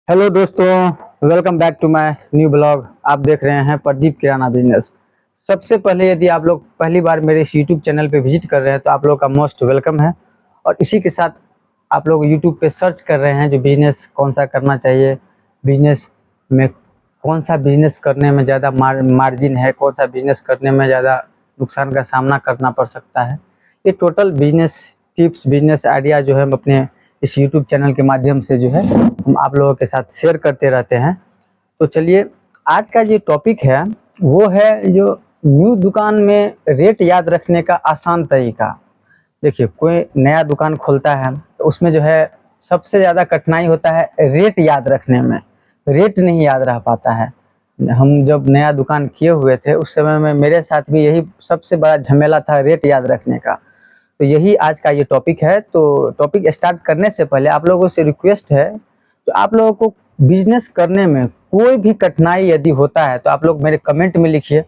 Hello दोस्तों, welcome back to my new blog. आप देख रहे हैं प्रदीप किराना बिजनेस। सबसे पहले यदि आप लोग पहली बार मेरे इस यूट्यूब चैनल पे विजिट कर रहे हैं तो आप लोग का मोस्ट वेलकम है। और इसी के साथ आप लोग यूट्यूब पे सर्च कर रहे हैं जो बिजनेस कौन सा करना चाहिए, बिजनेस में कौन सा बिजनेस करने में ज़्यादा मार्जिन है, कौन सा बिजनेस करने में ज़्यादा नुकसान का सामना करना पड़ सकता है। ये total business tips, business idea जो है हम अपने इस यूट्यूब चैनल के माध्यम से जो है हम आप लोगों के साथ शेयर करते रहते हैं। तो चलिए, आज का जो टॉपिक है वो है जो न्यू दुकान में रेट याद रखने का आसान तरीका। देखिए, कोई नया दुकान खोलता है तो उसमें जो है सबसे ज़्यादा कठिनाई होता है रेट याद रखने में। रेट नहीं याद रह पाता है। हम जब नया दुकान किए हुए थे उस समय में मेरे साथ भी यही सबसे बड़ा झमेला था, रेट याद रखने का। तो यही आज का ये टॉपिक है। तो टॉपिक स्टार्ट करने से पहले आप लोगों से रिक्वेस्ट है, तो आप लोगों को बिजनेस करने में कोई भी कठिनाई यदि होता है तो आप लोग मेरे कमेंट में लिखिए।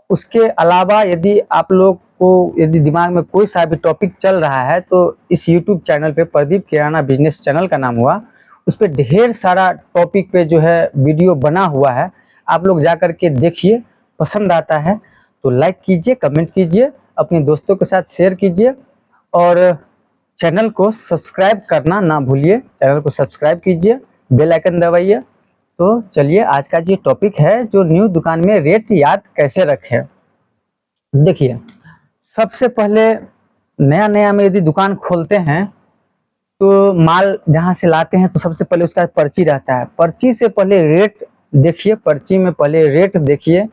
उसके अलावा यदि आप लोग को यदि दिमाग में कोई सा भी टॉपिक चल रहा है तो इस यूट्यूब चैनल पे, प्रदीप किराना बिजनेस चैनल का नाम हुआ, उस पर ढेर सारा टॉपिक पे जो है वीडियो बना हुआ है। आप लोग जा कर के देखिए, पसंद आता है तो लाइक कीजिए, कमेंट कीजिए, अपने दोस्तों के साथ शेयर कीजिए और चैनल को सब्सक्राइब करना ना भूलिए। चैनल को सब्सक्राइब कीजिए, बेल आइकन दबाइए। तो चलिए, आज का जो टॉपिक है जो न्यू दुकान में रेट याद कैसे रखें। देखिए, सबसे पहले नया नया में यदि दुकान खोलते हैं तो माल जहाँ से लाते हैं तो सबसे पहले उसका पर्ची रहता है। पर्ची से पहले रेट देखिए, पर्ची में पहले रेट देखिए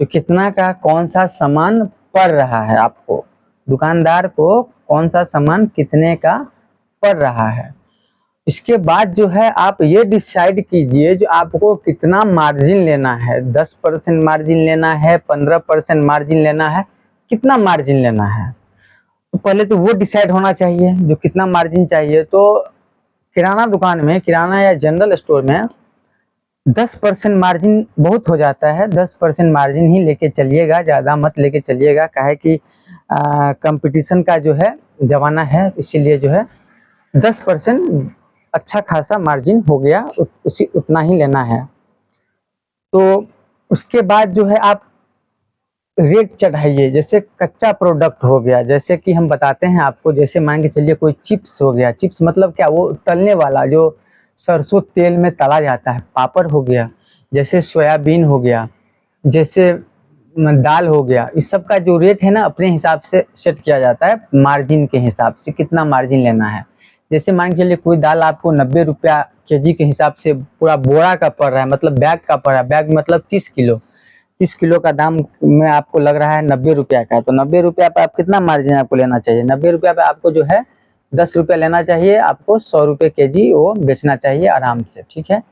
तो कितना का कौन सा सामान पड़ रहा है, आपको दुकानदार को कौन सा सामान कितने का पड़ रहा है। इसके बाद जो है आप ये डिसाइड कीजिए जो आपको कितना मार्जिन लेना है। 10% मार्जिन लेना है, 15% मार्जिन लेना है, कितना मार्जिन लेना है। तो पहले तो वो डिसाइड होना चाहिए जो कितना मार्जिन चाहिए। तो किराना दुकान में, किराना या जनरल स्टोर में 10% मार्जिन बहुत हो जाता है। 10% मार्जिन ही लेके चलिएगा, ज़्यादा मत लेके चलिएगा। काहे कि कंपटीशन का जो है ज़माना है, इसीलिए जो है 10% अच्छा खासा मार्जिन हो गया, उसी उतना ही लेना है। तो उसके बाद जो है आप रेट चढ़ाइए। जैसे कच्चा प्रोडक्ट हो गया, जैसे कि हम बताते हैं आपको, जैसे मान के चलिए कोई चिप्स हो गया। चिप्स मतलब क्या, वो तलने वाला जो सरसों तेल में तला जाता है। पापड़ हो गया, जैसे सोयाबीन हो गया, जैसे दाल हो गया। इस सब का जो रेट है ना अपने हिसाब से सेट किया जाता है, मार्जिन के हिसाब से कितना मार्जिन लेना है। जैसे मान के चलिए कोई दाल आपको 90 रुपया केजी के हिसाब से पूरा बोरा का पड़ रहा है, मतलब बैग का पड़ रहा है। बैग मतलब 30 किलो, 30 किलो का दाम में आपको लग रहा है 90 रुपया का। तो 90 रुपया पे आप कितना मार्जिन आपको लेना चाहिए। 90 रुपया पे आपको जो है 10 रुपया लेना चाहिए। आपको 100 रुपये केजी वो बेचना चाहिए आराम से, ठीक है।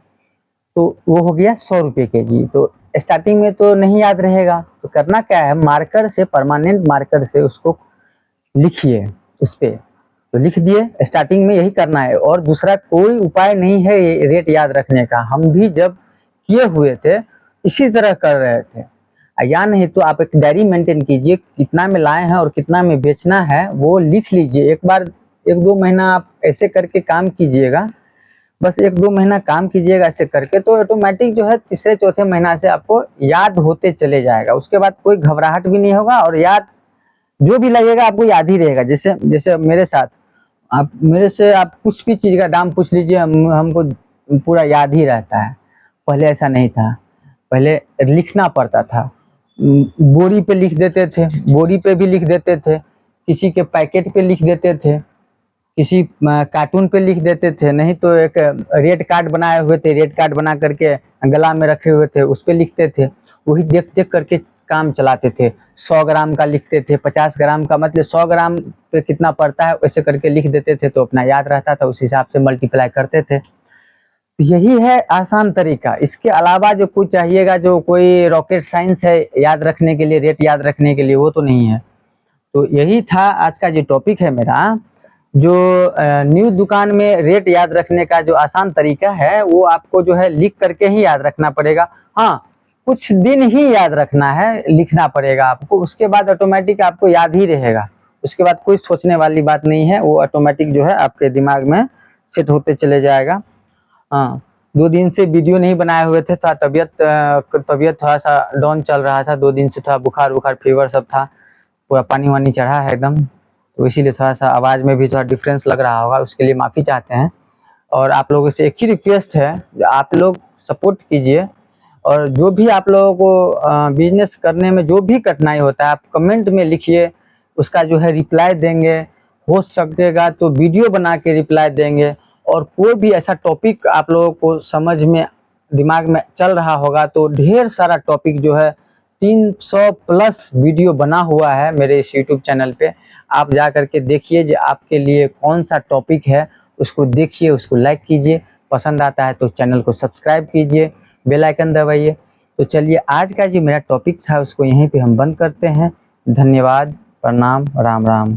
तो वो हो गया 100 रुपये केजी। तो स्टार्टिंग में तो नहीं याद रहेगा, तो करना क्या है, मार्कर से, परमानेंट मार्कर से उसको लिखिए उस पे। तो लिख दिए, स्टार्टिंग में यही करना है और दूसरा कोई उपाय नहीं है ये रेट याद रखने का। हम भी जब किए हुए थे इसी तरह कर रहे थे। या नहीं तो आप एक डायरी मेंटेन कीजिए, कितना में लाए हैं और कितना में बेचना है वो लिख लीजिए। एक बार 1-2 महीना आप ऐसे करके काम कीजिएगा, बस 1-2 महीना काम कीजिएगा ऐसे करके, तो ऑटोमेटिक जो है तीसरे चौथे महीना से आपको याद होते चले जाएगा। उसके बाद कोई घबराहट भी नहीं होगा और याद जो भी लगेगा आपको याद ही रहेगा। जैसे जैसे मेरे साथ, आप मेरे से आप कुछ भी चीज़ का दाम पूछ लीजिए, हमको पूरा याद ही रहता है। पहले ऐसा नहीं था, पहले लिखना पड़ता था। बोरी पे लिख देते थे, बोरी पे भी लिख देते थे, किसी के पैकेट पे लिख देते थे, किसी कार्टून पे लिख देते थे। नहीं तो एक रेट कार्ड बनाए हुए थे, रेट कार्ड बना करके गला में रखे हुए थे, उस पे लिखते थे। वही देख देख करके काम चलाते थे। 100 ग्राम का लिखते थे, 50 ग्राम का, मतलब 100 ग्राम पे कितना पड़ता है वैसे करके लिख देते थे, तो अपना याद रहता था, उस हिसाब से मल्टीप्लाई करते थे। यही है आसान तरीका। इसके अलावा जो कुछ चाहिएगा, जो कोई रॉकेट साइंस है याद रखने के लिए, रेट याद रखने के लिए, वो तो नहीं है। तो यही था आज का जो टॉपिक है मेरा, जो न्यू दुकान में रेट याद रखने का जो आसान तरीका है वो आपको जो है लिख करके ही याद रखना पड़ेगा। हाँ, कुछ दिन ही याद रखना है, लिखना पड़ेगा आपको। उसके बाद ऑटोमेटिक आपको याद ही रहेगा। उसके बाद कोई सोचने वाली बात नहीं है, वो ऑटोमेटिक जो है आपके दिमाग में सेट होते चले जाएगा। हाँ, 2 दिन से वीडियो नहीं बनाए हुए थे, थोड़ा तबीयत थोड़ा सा डाउन चल रहा था। 2 दिन से थोड़ा बुखार फीवर सब था, पूरा पानी वानी चढ़ा है एकदम, तो इसीलिए थोड़ा सा आवाज़ में भी थोड़ा डिफरेंस लग रहा होगा, उसके लिए माफ़ी चाहते हैं। और आप लोगों से एक ही रिक्वेस्ट है, आप लोग सपोर्ट कीजिए, और जो भी आप लोगों को बिजनेस करने में जो भी कठिनाई होता है, आप कमेंट में लिखिए, उसका जो है रिप्लाई देंगे। हो सकेगा तो वीडियो बना के रिप्लाई देंगे। और कोई भी ऐसा टॉपिक आप लोगों को समझ में दिमाग में चल रहा होगा, तो ढेर सारा टॉपिक जो है 300 प्लस वीडियो बना हुआ है मेरे इस यूट्यूब चैनल पे। आप जा करके देखिए जो आपके लिए कौन सा टॉपिक है, उसको देखिए, उसको लाइक कीजिए, पसंद आता है तो चैनल को सब्सक्राइब कीजिए, बेल आइकन दबाइए। तो चलिए, आज का जो मेरा टॉपिक था उसको यहीं पे हम बंद करते हैं। धन्यवाद, प्रणाम, राम राम।